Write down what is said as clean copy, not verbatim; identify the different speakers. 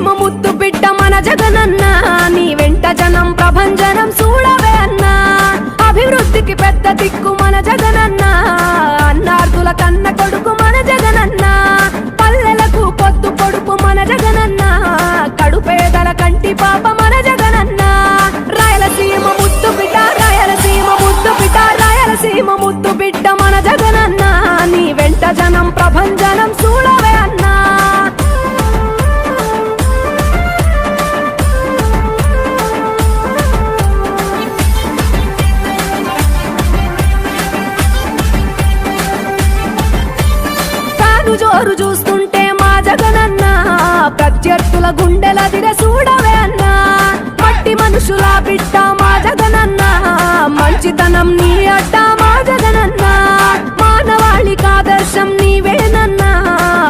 Speaker 1: సీమ ముద్దు బిడ్డ మన జగనన్న నీ వెంట జనం ప్రభంజనం చూడవే అన్నా అభివృద్ధికి పెద్ద దిక్కు మన జగనన్న అన్నార్థుల కన్న కొడుకు మన జగనన్న పల్లెలకు పొద్దు పొడుపు మన జగనన్న కడుపేదల కంటి పాప మన జగనన్న రాయలసీమ ముద్దు బిడ్డ రాయలసీమ ముద్దు బిడ్డ రాయలసీమ ముద్దు బిడ్డ మన జగనన్న నీ వెంట జనం ప్రభంజనం చూడవే అన్నా జోరు చూస్తుంటే మా జగనన్న ప్రత్యర్థుల గుండెల దిర చూడవే అన్నా మట్టి మనుషుల బిడ్డ మా జగనన్న మంచితనం నీ అడ్డ